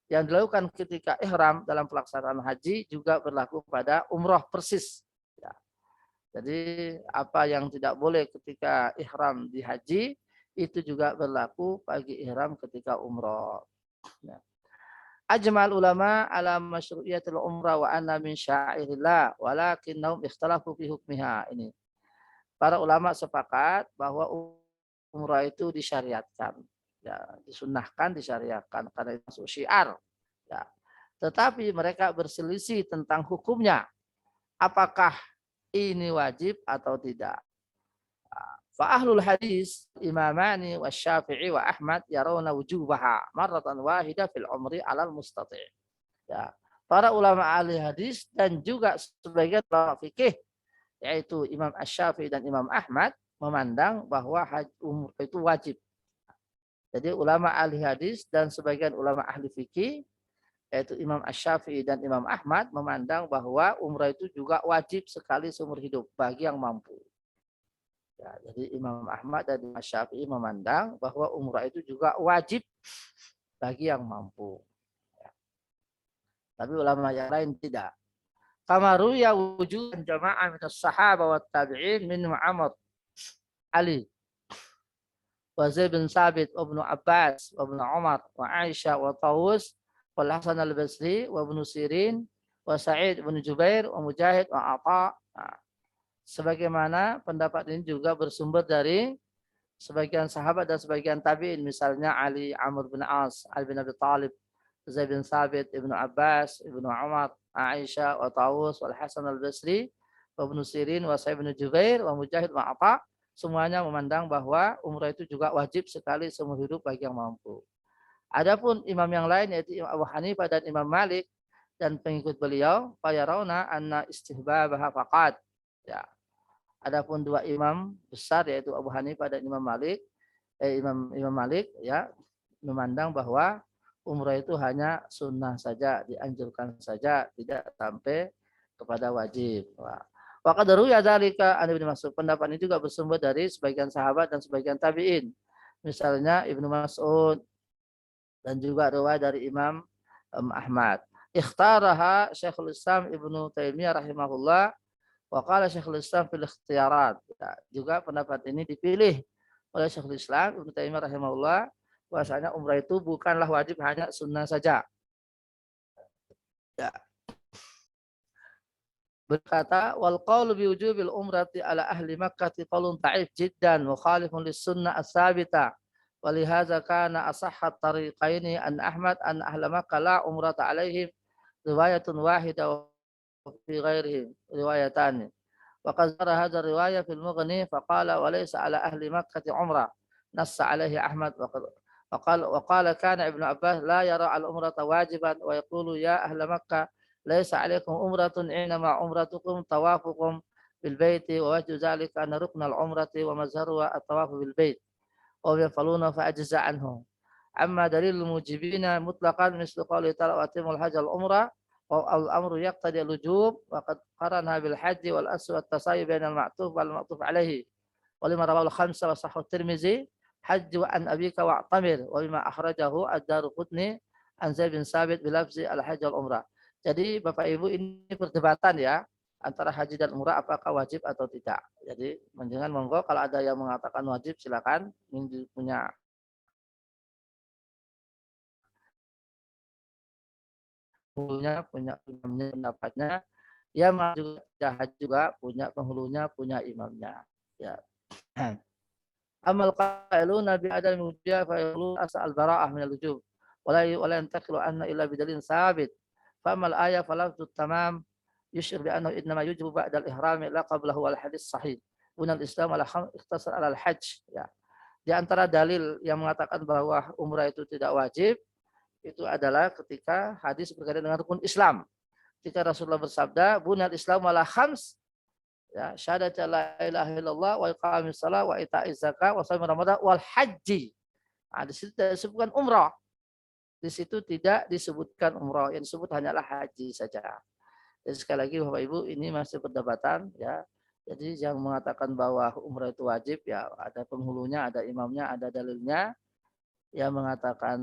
yang dilakukan ketika ihram dalam pelaksanaan haji juga berlaku pada umroh persis. Ya. Jadi apa yang tidak boleh ketika ihram di haji itu juga berlaku bagi ihram ketika umroh. Ya. Ajmal ulama ala masyru'iyatil umrah wa anna min syairillah walakinnahum ikhtalafu fi hukmiha. Ini para ulama sepakat bahwa umrah itu disyariatkan, ya, disunnahkan, disyariatkan karena itu masuk syiar. Ya. Tetapi mereka berselisih tentang hukumnya, apakah ini wajib atau tidak. Fa ahlul hadis Imamani wa Syafi'i wa Ahmad yarawna wujubaha marratan wahidah fil umri 'alal mustati'. Ya. Para ulama ahli hadis dan juga sebagian ulama fikih yaitu Imam Asy-Syafi'i dan Imam Ahmad memandang bahwa umrah itu wajib. Jadi ulama ahli hadis dan sebagian ulama ahli fikih yaitu Imam Asy-Syafi'i dan Imam Ahmad memandang bahwa umrah itu juga wajib sekali seumur hidup bagi yang mampu. Ya, jadi Imam Ahmad dan Imam Syafi'i memandang bahwa umrah itu juga wajib bagi yang mampu. Ya. Tapi ulama yang lain tidak. Kamaru ya wujud jamaah min as-sahaba wa tabi'in min Amr Ali wa Zaid bin Sabit wa Ibnu Abbas wa Ibnu Umar wa Aisyah wa Tawus wal Hasan al-Basri wa Ibnu Sirin wa Sa'id bin Jubair wa Mujahid wa Atha. Nah, sebagaimana pendapat ini juga bersumber dari sebagian sahabat dan sebagian tabi'in, misalnya Ali Amr bin As, Ali bin Abi Talib, Zaid bin Sabit, Ibnu Abbas, Ibnu Umar, Aisyah, wa Tawus, wal Hasan al-Basri, wa Ibnu Sirin, wa Sa'id bin Jubair, wa Mujahid, wa Atha. Semuanya memandang bahwa umrah itu juga wajib sekali seumur hidup bagi yang mampu. Adapun imam yang lain yaitu Imam Abu Hanifah dan Imam Malik dan pengikut beliau, fayarawna anna istihbabaha faqat. Ya. Adapun dua imam besar yaitu Abu Hanifah dan Imam Malik ya memandang bahwa umrah itu hanya sunnah saja, dianjurkan saja, tidak sampai kepada wajib. Wa qad ruwiya dzalika an Ibnu Mas'ud. Pendapat ini juga bersumber dari sebagian sahabat dan sebagian tabi'in. Misalnya Ibnu Mas'ud dan juga riwayat dari Imam Ahmad. Ikhtaraha Syekhul Islam Ibnu Taimiyah rahimahullah wa qala Syekhul Islam fil ikhtiyarat. Ya, juga pendapat ini dipilih oleh Syekhul Islam Ibnu Taimiyah rahimahullah bahwasanya umrah itu bukanlah wajib, hanya sunnah saja. Ya. Berkata wal qaulu bi wujubil umrati ala ahli Makkah qaulun ta'if jiddan mukhalifun lis sunnah as-sabita. Walihadza kana asahhat tariqaini an Ahmad an ahli Makkah la umrata alaihim riwayatun wahidah fi ghairihim riwayatan. Wa qad zara hadha riwayah fil Mughni faqala wa laysa ala ahli Makkah umrah nassa alaihi Ahmad wa qala kana Ibnu Abbas la yara al umrata wajiban wa yaqulu ya ahli Makkah laysa alaikum umratun inama umratukum tawafukum bil baiti wa wajhu zalika anna ruknal umrati wa mazharuha at-tawafu bil bait wa yafaluna fa ajza anhu. Amma dalilul mujibina mutlaqan mislu qawli ta'ala wa atimul hajj al umrah wa al amru yaqtadi al wujub wa qad qarana bil hajj wal asl wat tasayyub bainal ma'tuf wal ma'tuf alayhi wa lima rawahu al khamsa wa sahih Tirmizi hajj wa an abika wa atamir wa bima akhrajahu ad-Daruqutni an Zaid bin Sabit bil lafzi al hajj al umrah. Jadi Bapak Ibu ini perdebatan ya antara haji dan umrah apakah wajib atau tidak. Jadi menjangan monggo kalau ada yang mengatakan wajib silakan punya imamnya pendapatnya. Ya juga haji juga punya penghulunya, punya imamnya. Ya. Amal qailuna bi adal mujia fa yaqulu asal bara'ah min al-wujub. Wala yantaqilu anna illa bidalin sabit. Fa amal ayah falafzu tamam yushir bi annahu innama yujibu ba'da al-ihrami la qablahu al hadis sahih. Bunal Islam ala ikhtasar ala al-hajj. Ya. Di antara dalil yang mengatakan bahwa umrah itu tidak wajib itu adalah ketika hadis berkaitan dengan rukun Islam. Ketika Rasulullah bersabda, "Bunal Islam ala khams." Ya, syahadat la ilaha illallah wa iqamis shalah wa ita'iz zakat wa shaum ramadan wal haji. Nah, di situ disebutkan umrah. Di situ tidak disebutkan umrah, yang disebut hanyalah haji saja. Jadi sekali lagi Bapak Ibu ini masih perdebatan ya. Jadi yang mengatakan bahwa umrah itu wajib ya ada penghulunya, ada imamnya, ada dalilnya. Yang mengatakan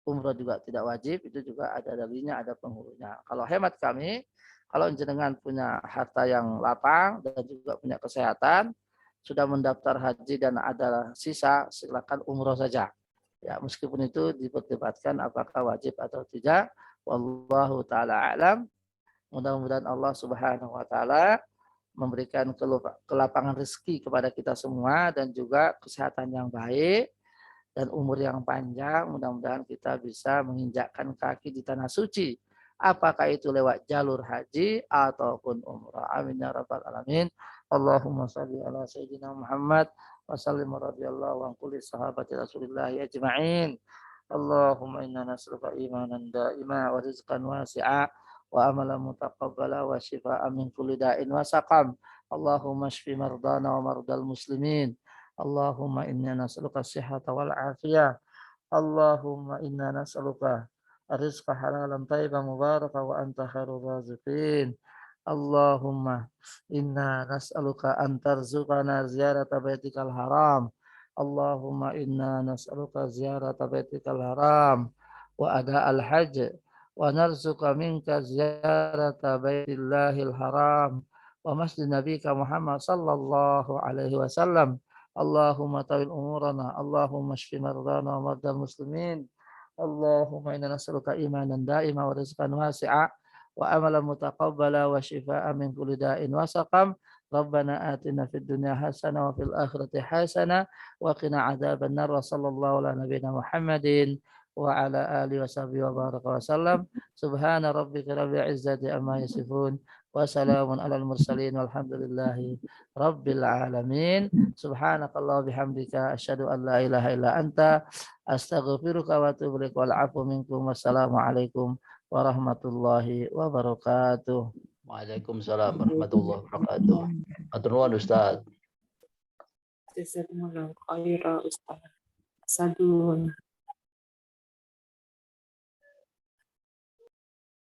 umrah juga tidak wajib itu juga ada dalilnya, ada penghulunya. Kalau hemat kami, kalau jenengan punya harta yang lapang dan juga punya kesehatan, sudah mendaftar haji dan ada sisa, silakan umroh saja. Ya, meskipun itu diperdebatkan apakah wajib atau tidak. Wallahu taala alam. Mudah-mudahan Allah Subhanahu wa taala memberikan kelapangan rezeki kepada kita semua dan juga kesehatan yang baik dan umur yang panjang. Mudah-mudahan kita bisa menginjakkan kaki di tanah suci. Apakah itu lewat jalur haji ataupun umrah. Amin ya rabbal alamin. Allahumma salli ala sayyidina Muhammad wa sallim radhiyallahu an kulli sahabati Rasulillah ajma'in. Allahumma inna nas'aluka imanan da'ima wa rizqan wasi'a wa amalan mutaqabbala wa shifaan min kulli da'in wa saqam. Allahumma shfi mardana wa mardal muslimin. Allahumma inna nas'aluka as-sihhata wal afiyah. Allahumma inna nas'aluka rizqa halalan thayyiban mubarakan wa anta khairur raziqin. Allahumma inna nas'aluka an tarzuqana ziyarata baitikal haram. Allahumma inna nas'aluka ziyarata baitikal haram wa ada'al hajj wa narzuqa minka ziyarata baitillahil haram wa masjid nabika Muhammad sallallahu alaihi wasallam. Allahumma tawil umurana, Allahumma shfi mardana wa mardal muslimin, Allahumma inna nas'aluka imanan da'ima wa rizqan wasi'a wa amalan mutaqabbala wa shifaan min kulli da'in wa saqam. Rabbana atina fid dunya hasanah wa fil akhirati hasanah wa qina adzabannar. Wa sallallahu ala nabiyyina Muhammadin wa ala alihi wa sahbihi wa baraka wa sallam. Subhana rabbika rabbil izzati amma yasifun wa salamun alal mursalin walhamdulillahi rabbil alamin. Subhanakallah bihamdika asyhadu an la ilaha illa anta astaghfiruka wa atubu ilaik wal afu minkum. Wassalamualaikum warahmatullahi wabarakatuh. Waalaikumsalam warahmatullahi wabarakatuh. Matur nuwun Ustaz. Jazakumullah khairan Ustaz. Sadun.